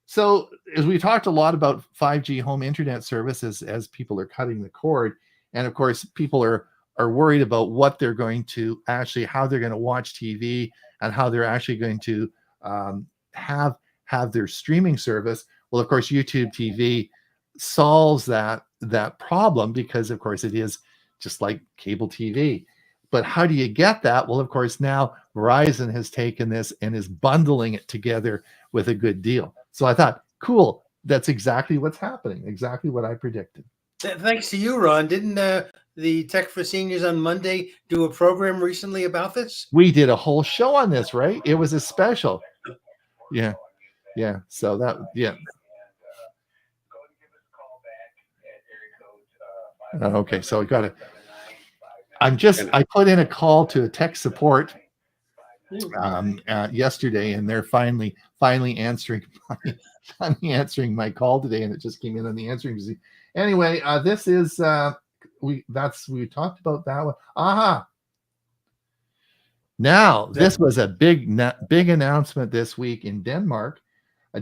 So as we talked a lot about 5G home internet services as people are cutting the cord, and of course people are worried about what they're going to how they're going to watch TV and how they're actually going to have their streaming service. Well, of course, YouTube TV solves that problem because, of course, it is just like cable TV. But how do you get that? Well, of course, now Verizon has taken this and is bundling it together with a good deal. So I thought, cool, that's exactly what's happening, exactly what I predicted. Thanks to you, Ron. Didn't the Tech for Seniors on Monday do a program recently about this? We did a whole show on this, right? It was a special. Yeah. Yeah. So that, yeah. Okay. So I got it. I put in a call to a tech support yesterday, and they're finally answering my call today, and it just came in on the answering machine. Anyway, this is we talked about that one. Aha. Now, this was a big announcement this week in Denmark.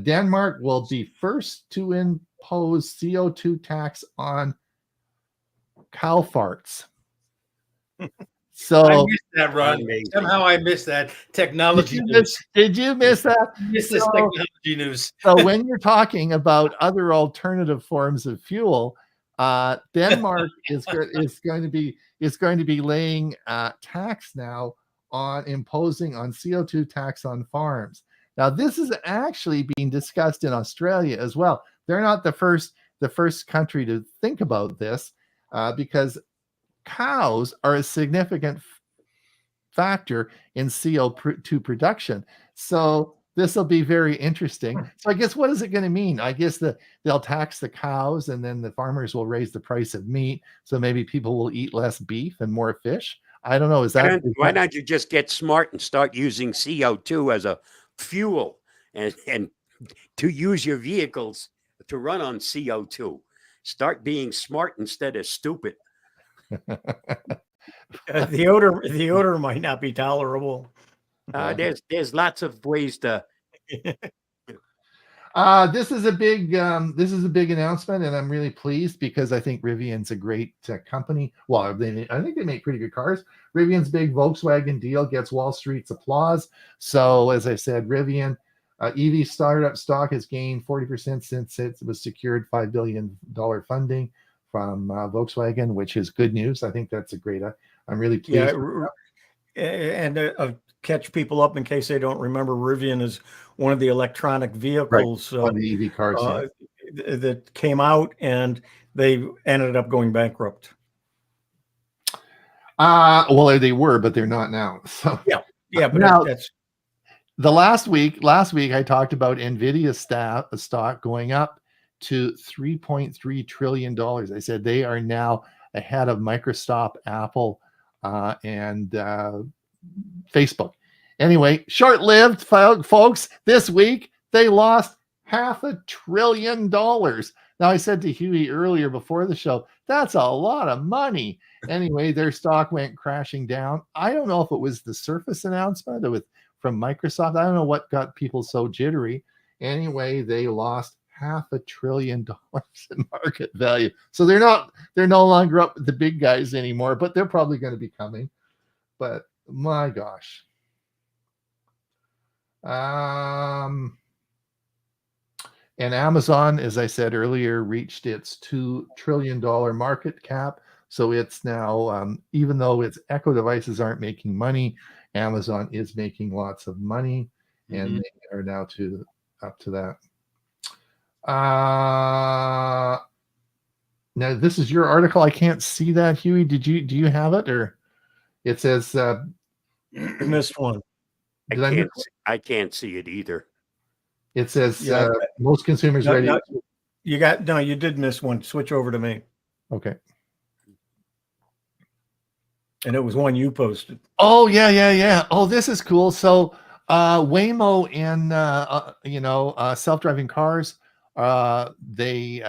Denmark will be first to impose CO2 tax on cow farts. So I missed that, Ron. Somehow I missed that technology news. Did you miss that? Missed this technology news. So when you're talking about other alternative forms of fuel, Denmark is going to be laying tax now on imposing on CO2 tax on farms. Now, this is actually being discussed in Australia as well. They're not the first country to think about this because cows are a significant factor in CO2 production. So this will be very interesting. So I guess, what is it going to mean? I guess they'll tax the cows, and then the farmers will raise the price of meat. So maybe people will eat less beef and more fish. I don't know. Why not you just get smart and start using CO2 as a fuel and to use your vehicles to run on CO2? Start being smart instead of stupid. The odor might not be tolerable. There's lots of ways to. This is a big announcement, and I'm really pleased because I think Rivian's a great company. Well, I think they make pretty good cars. Rivian's big Volkswagen deal gets Wall Street's applause. So, as I said, Rivian EV startup stock has gained 40% since it was secured $5 billion funding from Volkswagen, which is good news. I think that's a great. I'm really pleased. Yeah, and catch people up in case they don't remember. Rivian is one of the electronic vehicles on the EV cars that came out, and they ended up going bankrupt. Well, they were, but they're not now. So yeah, but now, that's the last week I talked about Nvidia stock going up to $3.3 trillion. I said they are now ahead of Microsoft, Apple, and Facebook. Anyway, short-lived, folks. This week they lost $500 billion. Now, I said to Huey earlier before the show, that's a lot of money. Anyway, their stock went crashing down. I don't know if it was the Surface announcement from Microsoft. I don't know what got people so jittery. Anyway, they lost $500 billion in market value. So they're no longer up with the big guys anymore, but they're probably going to be coming. But my gosh. And Amazon, as I said earlier, reached its $2 trillion market cap. So it's now, even though its Echo devices aren't making money, Amazon is making lots of money, and they are now up to that. Now this is your article. I can't see that, Huey. Do you have it, or it says missed one? I can't see it either. It says most consumers ready. You did miss one. Switch over to me. Okay. And it was one you posted. Oh yeah. Oh, this is cool. So Waymo and self-driving cars, they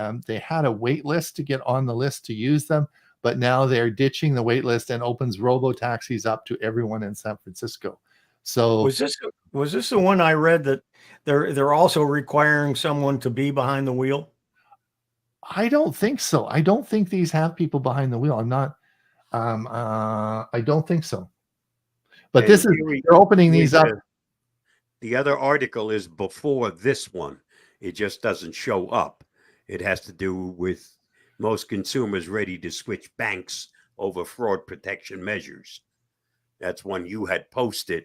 had a wait list to get on the list to use them, but now they're ditching the wait list and opens robo-taxis up to everyone in San Francisco. So was this the one I read that they're also requiring someone to be behind the wheel? I don't think so. I don't think these have people behind the wheel. I'm not. I don't think so. But they're opening these up. The other article is before this one. It just doesn't show up. It has to do with most consumers ready to switch banks over fraud protection measures. That's one you had posted,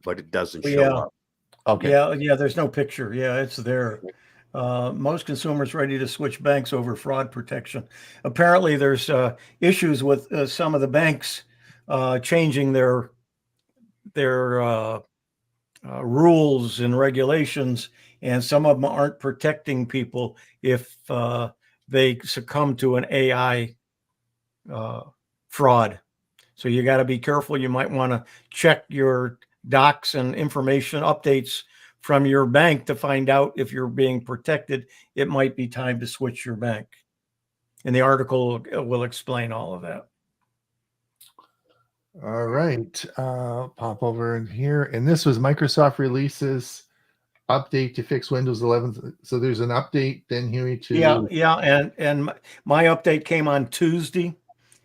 but it doesn't show up. Okay. Yeah. There's no picture. Yeah, it's there. most consumers ready to switch banks over fraud protection. Apparently, there's issues with some of the banks changing their rules and regulations, and some of them aren't protecting people if they succumb to an AI fraud. So you got to be careful. You might want to check your docs and information updates from your bank to find out if you're being protected. It might be time to switch your bank. And the article will explain all of that. All right. Pop over in here. And this was Microsoft releases update to fix Windows 11. So there's an update then, Huey, to... Yeah. And my update came on Tuesday.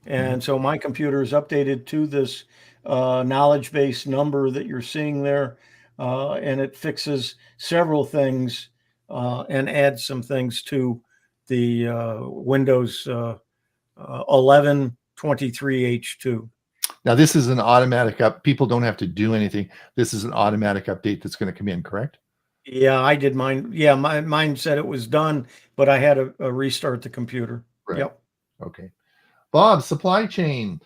And so my computer is updated to this knowledge base number that you're seeing there. And it fixes several things and adds some things to the Windows 11 23H2. Now, this is an automatic up. People don't have to do anything. This is an automatic update that's going to come in, correct? Yeah, I did mine. Yeah, mine said it was done, but I had to restart the computer. Right. Yep. Okay. Bob, supply chain.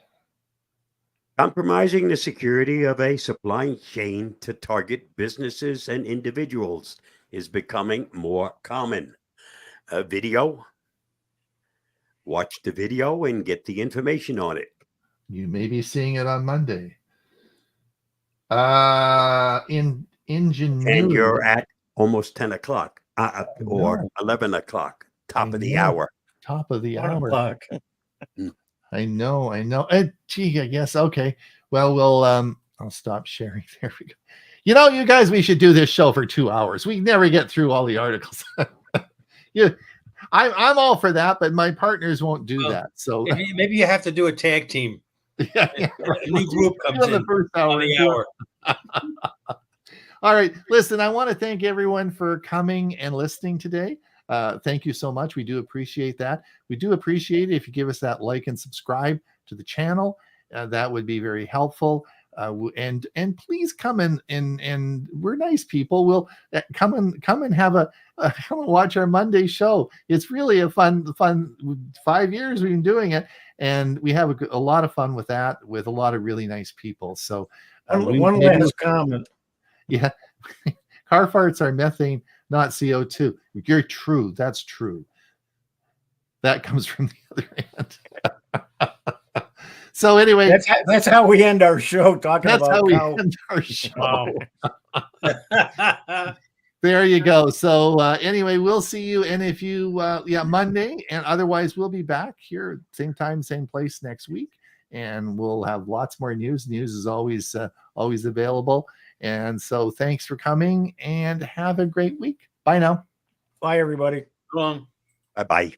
Compromising the security of a supply chain to target businesses and individuals is becoming more common. A video. Watch the video and get the information on it. You may be seeing it on Monday. In Ingenuity. And you're at almost 10 o'clock or 11 o'clock, top of the hour. Top of the 1 hour. o'clock. I know. Gee, I guess. Okay. Well, I'll stop sharing. There we go. You know, you guys, we should do this show for 2 hours. We never get through all the articles. Yeah. I'm all for that, but my partners won't do that. So maybe you have to do a tag team. Yeah, A new group comes in the first hour. on the hour. All right. Listen, I want to thank everyone for coming and listening today. Thank you so much. We do appreciate that. We do appreciate it if you give us that like and subscribe to the channel. That would be very helpful. And please come and we're nice people. We'll come and have come and watch our Monday show. It's really a fun 5 years we've been doing it, and we have a lot of fun with that, with a lot of really nice people. So one last comment. Yeah. Car farts are methane, not CO2. You're true. That's true. That comes from the other end. So anyway, that's how we end our show. That's how we end our show. There you go. So anyway, we'll see you. And if you, Monday, and otherwise we'll be back here same time, same place next week, and we'll have lots more news. News is always available. And so thanks for coming and have a great week. Bye now. Bye, everybody. Long. Bye-bye.